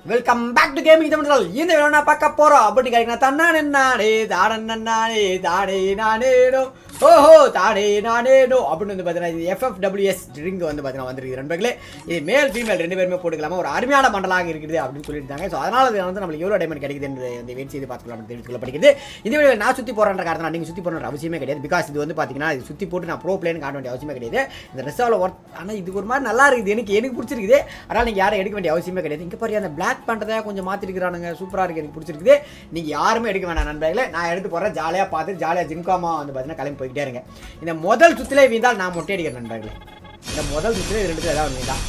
Welcome back to gaming Tamil. இந்த video நான் பார்க்க போறோம் அப்படின்னு கேட்டீங்கன்னா தன்னானே நானே தாடனே தாடே நானேனோ ஓஹோ தாடே நானேனோ அப்படின்னு வந்து பார்த்தீங்கன்னா இது FFWS ட்ரிங்க் வந்து பார்த்தீங்கன்னா வந்துருக்கு நண்பர்களே. இது மேல் ஃபீமேல் ரெண்டு பேருமே போட்டுக்கலாமா, ஒரு அருமையான மண்டலாக இருக்குது அப்படின்னு சொல்லியிருந்தாங்க. ஸோ அதனால அது வந்து நம்மளுக்கு எவ்வளோ டைமண்ட் கிடைக்குது என்று இந்த வெயிட் செய்து பார்த்துக்கலாம் தெரிவித்து கொள்ளப்படுகிறது. இந்த வீடியோ நான் சுற்றி போகிறேன்ற காரணம் நீங்கள் சுற்றி போகிற அவசியமே கிடையாது. பிகாஸ் இது வந்து பார்த்தீங்கன்னா இது சுற்றி போட்டு நான் ப்ரோ பிளேன்னு காட்ட வேண்டிய அவசியமே கிடையாது. இந்த ரெஸ்டாவில் ஒர்க் ஆனால் இது ஒரு மாதிரி நல்லா இருக்குது, எனக்கு பிடிச்சிருக்குது. அதனால் நீங்கள் யாரும் எடுக்க வேண்டிய அவசியமே கிடையாது. இங்கே பாரு அந்த பிளாக் பண்ணுறதை கொஞ்சம் மாற்றிருக்கிறானுங்க, சூப்பராக இருக்குது, எனக்கு பிடிச்சிருக்குது. நீங்கள் யாருமே எடுக்க வேண்டாம் நண்பர்களே. நான் எடுத்து போகிறேன், ஜாலியாக பார்த்து ஜாலியாக ஜிம்காமா வந்து பார்த்தீங்கன்னா கிளம்பி போய்கிட்டே இருங்க. இந்த முதல் சுற்றிலே வீந்தால் நான் மொட்டை அடிக்கிறேன் நண்பர்களே. இந்த முதல் சுற்றிலே ரெண்டு ஏதாவது வீந்தான்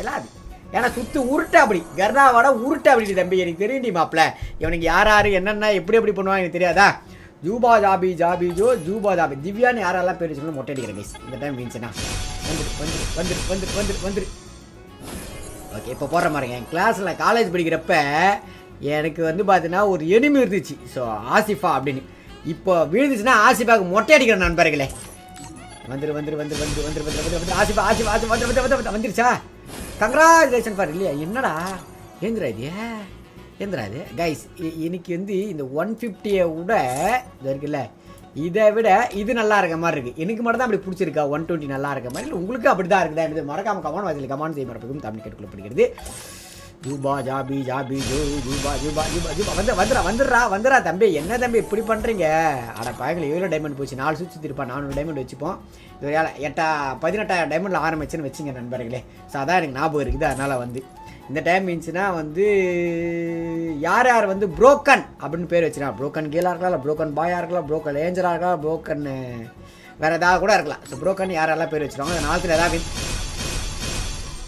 எல்லாது ஏன்னா சுற்று உருட்டை அப்படி கர்னாவோட உருட்டை அப்படி தம்பி எனக்கு தெரியும் மாப்பிள்ள. இவனுக்கு யார் என்னென்ன எப்படி பண்ணுவாங்க எனக்கு தெரியாதா. Juba Joby Joby Joe Juba Joby திவ்யான்னு யாரெல்லாம் பேர் சொல்லணும் மொட்டை அடிக்கிறேன் கைஸ். இந்த டைம் வீந்துச்சுன்னா வந்துரு ஓகே. இப்போ போடுற மாதிரிங்க என் கிளாஸில் காலேஜ் படிக்கிறப்ப எனக்கு வந்து பார்த்தீங்கன்னா ஒரு எனிமி இருந்துச்சு. ஸோ ஆசிஃபா அப்படின்னு. இப்போ விழுந்துச்சுன்னா ஆசிஃபாவுக்கு மொட்டை அடிக்கிறேன் நண்பர்களே. வந்துரு ஆசிஃபா வந்துருச்சா. கங்க்ராச்சுலேஷன் ஃபார் இல்லையா என்னடா ஏந்திரா இது கைஸ். எனக்கு வந்து இந்த 150 விட இது இருக்குல்ல, இதை விட இது நல்லா இருக்க மாதிரி இருக்குது. எனக்கு மட்டும் தான் அப்படி பிடிச்சிருக்கா 120 நல்லா இருக்க மாதிரி இல்லை உங்களுக்கு அப்படி தான் இருக்குதா இது மறக்காம கமெண்ட் வாசியில் கமெண்ட் செய்ய மறப்பதும் Tamil கேட்டுக்கொள்ளப்படுகிறது. Juba Joby Joby Joe Juba Juba Juba Juba வந்துடுறா தம்பி. என்ன தம்பி இப்படி பண்ணுறீங்க? அட பாயங்களை எவ்வளோ டைமண்ட் போச்சு, 4 சுற்றி திருப்பா 400 டைமண்ட் வச்சுப்போம். இது ஒரு 18,000 டைமண்டில் ஆரம்பிச்சுன்னு வச்சுங்க நண்பர்களே. ஸோ அதான் எனக்கு ஞாபகம் இருக்குது. அதனால் வந்து இந்த டைம் இருந்துச்சுன்னா வந்து யார் வந்து புரோக்கன் அப்படின்னு பேர் வச்சுனா, புரோக்கன் கேலாக இருக்கலாம், இல்லை புரோக்கன் பாயாக இருக்கலாம், புரோக்கன் ஏஞ்சலாக இருக்கலாம், புரோக்கன் வேறு ஏதாவது கூட இருக்கலாம். ஸோ புரோக்கன் யாரெல்லாம் பேர் வச்சுருவாங்க அந்த நாளத்தில் ஏதாவது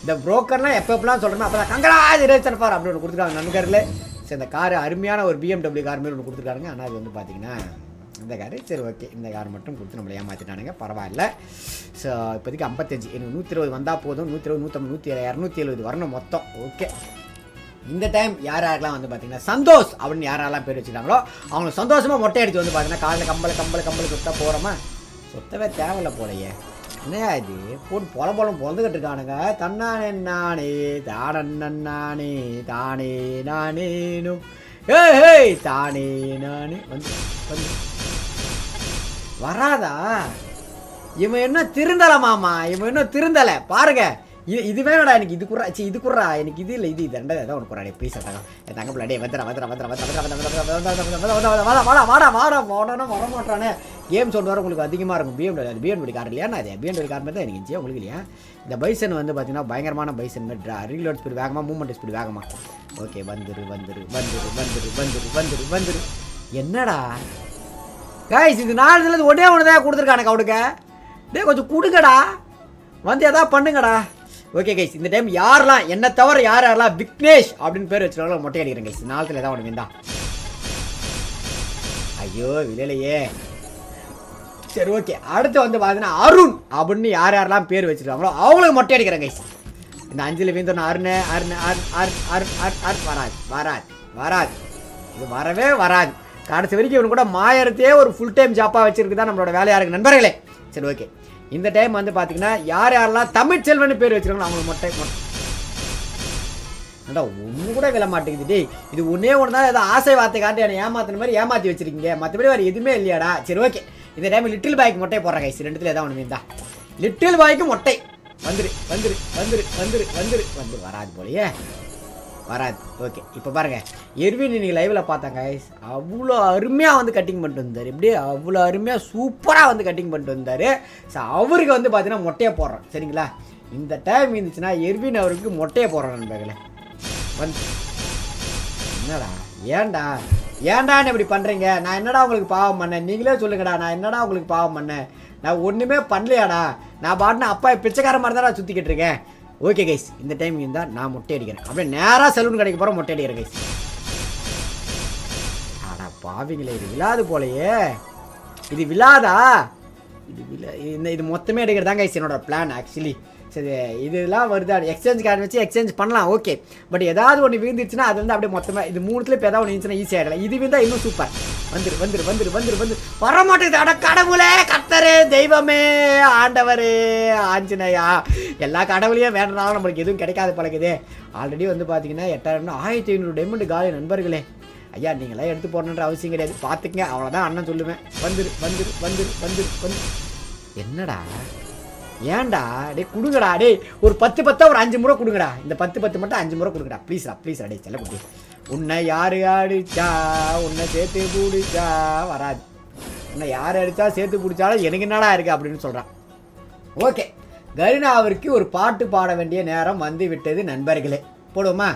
இந்த புரோக்கர்லாம் எப்போலாம் சொல்கிறேன்னா அப்போ தான் கங்க்ராச்சுலேஷன் ஃபார் அப்படின்னு ஒன்று கொடுத்துருக்காங்க நண்பர்களே. சரி இந்த கார் அருமையான ஒரு BMW கார் மாரி ஒன்று கொடுத்துருக்காங்க. ஆனால் அது வந்து பார்த்தீங்கன்னா இந்த காரு சரி ஓகே, இந்த கார் மட்டும் கொடுத்து நம்மளை ஏமாற்றிட்டானுங்க, பரவாயில்ல. ஸோ இப்போதைக்கு 55 எனக்கு 120 வந்தால் போதும். 120 150 270 வரணும் மொத்தம். ஓகே இந்த டைம் யாரெல்லாம் வந்து பார்த்தீங்கன்னா சந்தோஷ் அப்படின்னு யாரெல்லாம் பேர் வச்சுருக்காங்களோ அவங்களுக்கு சந்தோஷமாக மொட்டை அடித்து வந்து பார்த்தீங்கன்னா காலையில் கம்பல் சுத்தா போகிறோமா. சுத்தவே தேவையில்லை போலையே. என்னையா இது போட்டு பொழந்துக்கிட்டு இருக்கானுங்க. தன்னானே நானே தானே தானே நானேனும் ஏய் தானே நானே வந்து வராதா. இவன் என்ன திருந்தலை மாமா, இவன் இன்னும் திருந்தலை பாருங்க. இது வேணடா எனக்கு இது குறா எனக்கு இது இல்லை இது ரெண்டாவது ஏதாவது ஒன்று குறாடே ப்ளீஸ் தங்க என் தங்க பிள்ளாடே வர மாட்டானே. கேம் சொல்ல வர உங்களுக்கு அதிகமாக இருக்கும். BMW கார் இல்லையா அது BMW கார் மாதிரி தான் எனக்கு இருந்துச்சு உங்களுக்கு இல்லையா. இந்த பைசன் வந்து பார்த்தீங்கன்னா பயங்கரமான பைசன் மாதிரி ரீலோட் ஸ்பீடு வேகமாக மூவ்மெண்ட் ஸ்பீடு வேகமாக. ஓகே வந்துரு என்னடா கைஸ் இது 4 ஒன்றே ஒன்று தான் கொடுத்துருக்கானுங்க அவனுக்கு. டே கொஞ்சம் கொடுங்கடா வந்து எதாவது பண்ணுங்கடா. ஓகே கைஸ் இந்த டைம் யாரெல்லாம் என்ன தவிர யாரெல்லாம் விக்னேஷ் அப்படின்னு பேர் வச்சுருக்காங்களோ மொட்டை அடிக்கிறேன் கைஸ். 4 ஏதாவது ஒன்று வேண்டா. ஐயோ விலையிலையே. சரி ஓகே அடுத்து வந்து பார்த்தீங்கன்னா அருண் அப்படின்னு யாரெல்லாம் பேர் வச்சுருக்காங்களோ அவங்களுக்கு மொட்டை அடிக்கிறேன் கைஸ். இந்த 5 வீந்தோன்னு வராது இது வரவே வராது. கடைசி வரைக்கும் இவனு கூட மாயறதே ஒரு ஃபுல் டைம் ஜாப்பாக வச்சுருக்கு தான் நம்மளோட வேலையாக இருக்குது நண்பர்களே. சரி ஓகே இந்த டைம் வந்து பார்த்தீங்கன்னா யாரெல்லாம் தமிழ் செல்வன் பேர் வச்சுருக்காங்களோ அவங்களுக்கு மொட்டை ஒன்று கூட விழ மாட்டேங்குது. டே இது ஒன்றே ஒன்று தான் ஏதோ ஆசை வார்த்தை காட்டி என்னை ஏமாத்தின மாதிரி ஏமாற்றி வச்சிருக்கீங்க, மற்றபடி வேறு எதுவுமே இல்லையாடா. சரி ஓகே இந்த டைம் லிட்டில் பாய்க்கு மொட்டை போடுற கைஸ். ரெண்டுத்தில் ஏதாவது ஒன்று மீந்தா லிட்டில் பாய்க்கு மொட்டை வந்துரு வராது போலையே வராது. ஓகே இப்போ பாருங்கள் எர்வின் இன்னைக்கு லைவில் பார்த்தாங்க கைஸ். அவ்வளோ அருமையாக வந்து கட்டிங் பண்ணிட்டு வந்தார். இப்படியே அவ்வளோ அருமையாக சூப்பராக வந்து கட்டிங் பண்ணிட்டு வந்தார். ஸோ அவருக்கு வந்து பார்த்தீங்கன்னா மொட்டையை போடுறோம் சரிங்களா. இந்த டைம் இருந்துச்சுன்னா எர்வின் அவருக்கு மொட்டையை போடுறோம் நண்பர்களே. வந்து என்னடா ஏன்டான்னு இப்படி பண்ணுறீங்க? நான் என்னடா உங்களுக்கு பாவம் பண்ணேன் நீங்களே சொல்லுங்கடா. நான் என்னடா உங்களுக்கு பாவம் பண்ணேன்? நான் ஒன்றுமே பண்ணலையாடா. நான் பாட்டுனா அப்பா பிச்சைக்கார மாதிரி தான் சுற்றிக்கிட்டு இருக்கேன். ஓகே கைஸ் இந்த டைம் இருந்தால் நான் மொட்டை அடிக்கிறேன். அப்படியே நேராக சலூன் கடைக்கு போகிறேன் மொட்டை அடிக்கிறேன் கைஸ். ஆடா பாவிங்களே இது விழாது போலையே. இது விழாதா? இது மொத்தமே எடுக்கிறதாங்க கைஸ் என்னோட பிளான் ஆக்சுவலி. சரி இதெல்லாம் வருது எக்ஸ்சேஞ்ச் கார்டு வச்சு எக்ஸ்சேஞ்ச் பண்ணலாம் ஓகே. பட் ஏதாவது ஒன்று விழுந்துருச்சுன்னா அது வந்து அப்படியே மொத்தமாக இது 3த்துல இப்போ ஏதாவது ஒன்று இருந்துச்சுன்னா ஈஸியாக ஆகிடலாம். இது விழுந்தால் இன்னும் சூப்பர். வந்துரு வந்துரு வந்துரு வந்துரு வந்து வரமாட்டேங்குது. அட கடவுளே, கர்த்தரே, தெய்வமே, ஆண்டவரே, ஆஞ்சநேயா, எல்லா கடவுளையும் வேணுனாலும் நம்மளுக்கு எதுவும் கிடைக்காது பழகுது. ஆல்ரெடி வந்து பார்த்தீங்கன்னா 8500 டைமண்ட் காலி நண்பர்களே. ஐயா நீங்களாம் எடுத்து போடணுன்ற அவசியம் கிடையாது, பார்த்துக்கங்க, அவ்வளோதான் அண்ணன் சொல்லுவேன். வந்துரு வந்துரு வந்துரு வந்துரு வந்து என்னடா ஏன்டா டே கொடுங்கடா, டே ஒரு 10 ஒரு 5 முறை கொடுங்கடா. இந்த 10 மட்டும் 5 முறை கொடுங்கடா ப்ளீஸ்டா ப்ளீஸ்டா. டே செல்ல குட்டி, உன்னை யாரு அடிச்சா உன்னை சேர்த்து பிடிச்சா வராது, உன்னை யார் அடித்தா சேர்த்து பிடிச்சாலும் எனக்கு என்னடா இருக்குது அப்படின்னு சொல்கிறான். ஓகே, கருணாவிற்கு ஒரு பாட்டு பாட வேண்டிய நேரம் வந்து விட்டது நண்பர்களே. போடுவோமா?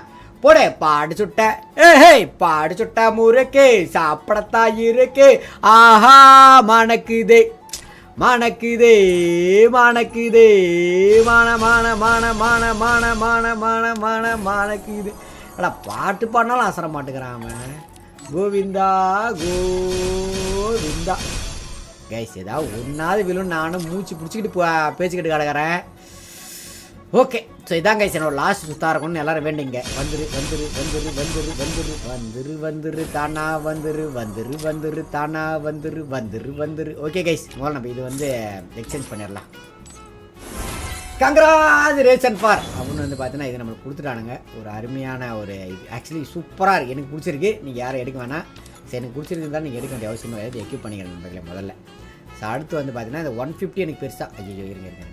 போடு. பாடு சுட்ட ஏஹே பாடு சுட்ட முறுக்கு சாப்பிடத்தா இருக்கு, ஆஹா மணக்குதே மணக்குதே மணக்குதே மான மான மான மான மான மான மான மான மணக்குது. ஆனால் பாட்டு பாடினாலும் அசர மாட்டேங்கிறான் கோவிந்தா கோவிந்தா. கைஸ் ஏதாவது ஒன்றாவது விழும், நானும் மூச்சு பிடிச்சிக்கிட்டு பேசிக்கிட்டு கிடக்கிறேன். ஓகே, ஸோ இதான் கைஸ் என்னோட லாஸ்ட் சுத்தாக இருக்கும்னு எல்லாரும் வேண்டிங்க. வந்துரு வந்துரு வந்துரு வந்துரு வந்துரு வந்துரு வந்துரு தானா வந்துரு வந்துரு வந்துரு தானா வந்துரு வந்துரு வந்துரு. ஓகே கைஸ், முதல்ல நம்ம இது வந்து எக்ஸ்சேஞ்ச் பண்ணிடலாம். கங்க்ராச்சுலேஷன் ஃபார் அப்படின்னு வந்து பார்த்தீங்கன்னா இது நம்மளுக்கு கொடுத்துட்டானுங்க. ஒரு அருமையான ஒரு இது ஆக்சுவலி சூப்பராக இருக்குது, எனக்கு பிடிச்சிருக்கு. நீங்கள் யாரும் எடுக்க வேணாம். சரி, எனக்கு பிடிச்சிருக்கு தான் நீங்கள் எடுக்க வேண்டிய அவசியம் கிடையாது. எக்யூப் பண்ணிக்கிறேன் நண்பர்களே முதல்ல. ஸோ அடுத்து வந்து பார்த்தீங்கன்னா இந்த 150 எனக்கு பெருசாக ஐயோ இருங்க இருங்க.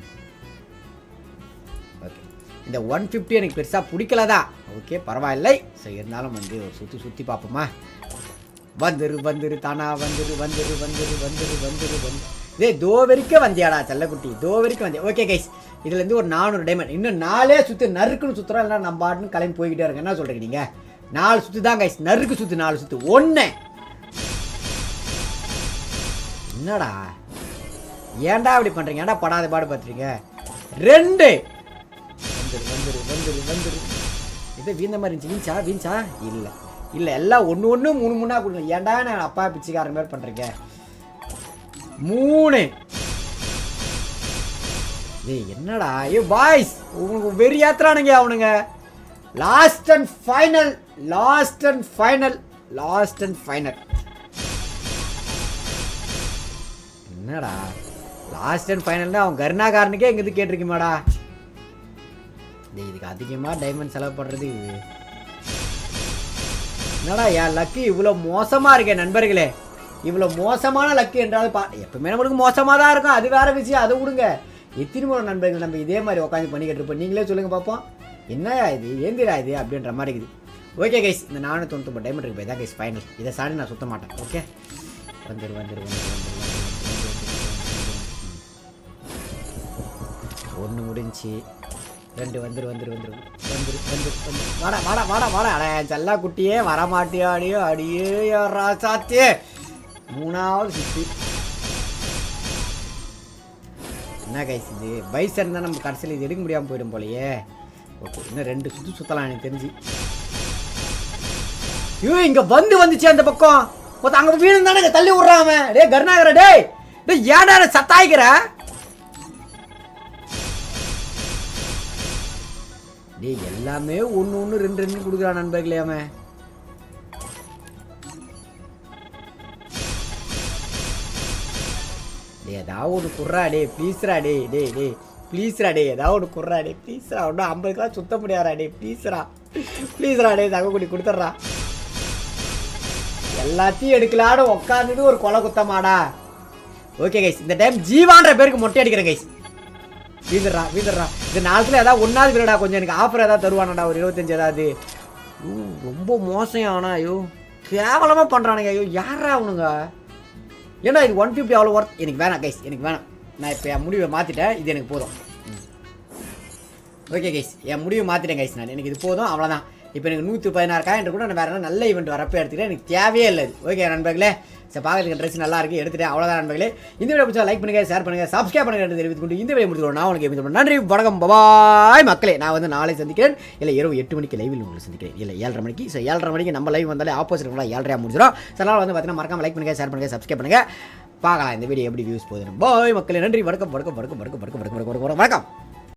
ஓகே, இந்த 150 எனக்கு பெருசாக பிடிக்கல தான். ஓகே பரவாயில்லை. ஸோ இருந்தாலும் வந்து ஒரு சுற்றி பார்ப்போமா? வந்துரு வந்துரு தானா வந்துரு வந்துரு வந்துரு வந்துரு வந்துரு வந்து இதே தோ வரைக்கும் வந்தியாடா செல்லக்குட்டி, தோ வரைக்கும் வந்தியா. ஓகே கைஸ், இதுலேருந்து ஒரு 400 டைமண்ட் இன்னும் 4 சுற்று நறுக்குன்னு சுற்றுறோம். இல்லைனா நம்ம பாட்டுன்னு கிளம்பி போய்கிட்டே இருங்க. என்ன சொல்கிறீங்க நீங்கள்? 4 சுற்று தான் கைஸ், நறுக்கு சுற்று 4 சுற்று. 1 என்னடா ஏன்டா அப்படி பண்ணுறீங்க? ஏன்டா படாத பாடு பார்த்துறீங்க? 2 வந்துரு வந்துரு வந்துரு வந்துரு. இது வீந்த மாதிரி இருந்துச்சு. வீஞ்சா இல்லை இல்லை, எல்லாம் 1 1 3 3 கொடுங்க. ஏன்டா நான் அப்பா பிச்சைக்காரன் மாதிரி பண்ணுறீங்க? 3. ஏய் என்னடா ஏ பாய்ஸ், உங்களுக்கு வெறி ஏத்துறானுங்க அவனுங்க. Last and final last and final last and final. என்னடா லாஸ்ட் அண்ட் ஃபைனல்னா அவன் கருணாகாரனுக்கே எங்கிருந்து கேட்டிருக்குமாடா? இதுக்கு அதிகமாக டைமண்ட் செலவு பண்ணுறது இது என்னடா? என் லக்கு இவ்வளோ மோசமாக இருக்கேன் நண்பர்களே. இவ்வளோ மோசமான லக்கு என்றாலும் எப்பவுமே நம்மளுக்கு மோசமாக தான் இருக்கும், அது வேற விஷயம், அதை விடுங்க. எத்தனை முறை நண்பர்கள் நம்ம இதே மாதிரி உட்காந்து பண்ணிக்கிட்டு இருப்போம். நீங்களே சொல்லுங்கள் பார்ப்போம், என்னயா இது ஏந்திரா இது அப்படின்ற மாதிரி இருக்குது. ஓகே கைஸ், இந்த 499 டைமண்ட் இருக்கு போய் தான் கைஸ் ஃபைனல். இதை சாடி நான் சுத்த மாட்டேன். ஓகே வந்துரு வந்துரு வந்துரு ஒன்று முடிஞ்சு 2 வந்துரு வந்துரு வந்துரு வந்துரு வந்துரு வந்து வாடா வாடா வாடா வாடா. அட செல்லா குட்டியே வரமாட்டியா? அடியோ அடியே ராசாத்தே. 3வது சுற்றி என்ன கைஸ் இது? பைசன் இருந்தால் நம்ம கடைசியில் இது எடுக்க முடியாமல் போயிடும் போலையே. ஓகே, இன்னும் 2 சுற்று சுற்றலாம் எனக்கு தெரிஞ்சு. ஐயோ இங்கே வந்துச்சு அந்த பக்கம். அங்கே வீடு தானே தள்ளி விட்றான். டே கருணாகர, டே டே ஏடா சத்தாய்க்கிற? டே எல்லாமே 1 1 2 2 கொடுக்குறான் நண்பர்களே அவன். டே ஏதாவது ஒன்று குர்றா டே ப்ளீஸ்ரா. டே டே டே ப்ளீஸ்ரா. டே ஏதாவது ஒன்று குர்றா டே ப்ளீஸ்ரா. ஒன்றும் 50 சுத்த முடியாதா? டே ப்ளீஸ்ரா ப்ளீஸ்ரா. டே தங்கக்குடி கொடுத்துட்றா. எல்லாத்தையும் எடுக்கலான்னு உட்காந்துட்டு ஒரு கொலை குத்தமாடா. ஓகே கைஸ், இந்த டைம் ஜீவான்ற பேருக்கு மொட்டை அடிக்கிறேன் கைஸ். வீந்துடுறா வீந்துடுறா. இந்த நாளத்தில் ஏதாவது ஒன்றாவது வீடா கொஞ்சம் எனக்கு ஆஃபர் ஏதாவது தருவானடா, ஒரு 25 ஏதாவது. ரொம்ப மோசம். ஆனால் ஐயோ கேவலமாக பண்ணுறானுங்க. ஐயோ யாரா அவனுங்க? ஏன்னா இது 150 அவ்வளோ ஒர்த் எனக்கு வேணாம் கைஸ், எனக்கு வேணாம். நான் இப்போ என் முடிவை மாற்றிட்டேன், இது எனக்கு போதும். ஓகே கைஸ், என் முடிவை மாற்றிட்டேன் கைஸ். நான் எனக்கு இது போதும், அவ்வளோதான். இப்போ எனக்கு 116 காயின்ட்டு கூட நான் வேறு என்ன நல்ல ஈவெண்ட் வரப்போ எடுத்துக்கிட்டேன், எனக்கு தேவையே இல்லை. ஓகே நண்பர்களே, சரி பார்க்குறதுக்கு ட்ரெஸ் நல்லா இருக்குது, எடுத்துகிட்டேன். அவ்வளோதான் நண்பர்களே. இந்த வீடியோ பிடிச்சா லைக் பண்ணுங்கள், ஷேர் பண்ணுங்கள், சப்ஸ்கிரைப் பண்ணுங்கள் தெரிவித்து கொண்டு இந்த வீடியோ முடிச்சுக்கிறோம். நான் உங்களுக்கு எப்படி நன்றி வணக்கம் பாய் மக்களே. நான் வந்து நாளை சந்திக்கிறேன், இல்லை இரவு 8 மணிக்கு லைவில் உங்களுக்கு சந்திக்கிறேன், இல்லை 7:30 மணிக்கு. ஸோ 7:30 மணிக்கு நம்ம லைவ் வந்தாலே ஆப்போசிட் 7:30 முடிச்சிடும். ஸோ அதனால் வந்து பார்த்தீங்கன்னா மறக்காம லைக் பண்ணுங்கள், ஷேர் பண்ணுங்கள், சப்ஸ்கிரைப் பண்ணுங்கள். பார்க்கலாம் இந்த வீடியோ எப்படி வியூஸ் போகுதுன்னு. பாய் மக்களே, நன்றி வணக்கம் வணக்கம் வணக்கம் வணக்கம் வணக்கம் வணக்கம் வணக்கம் வணக்கம்.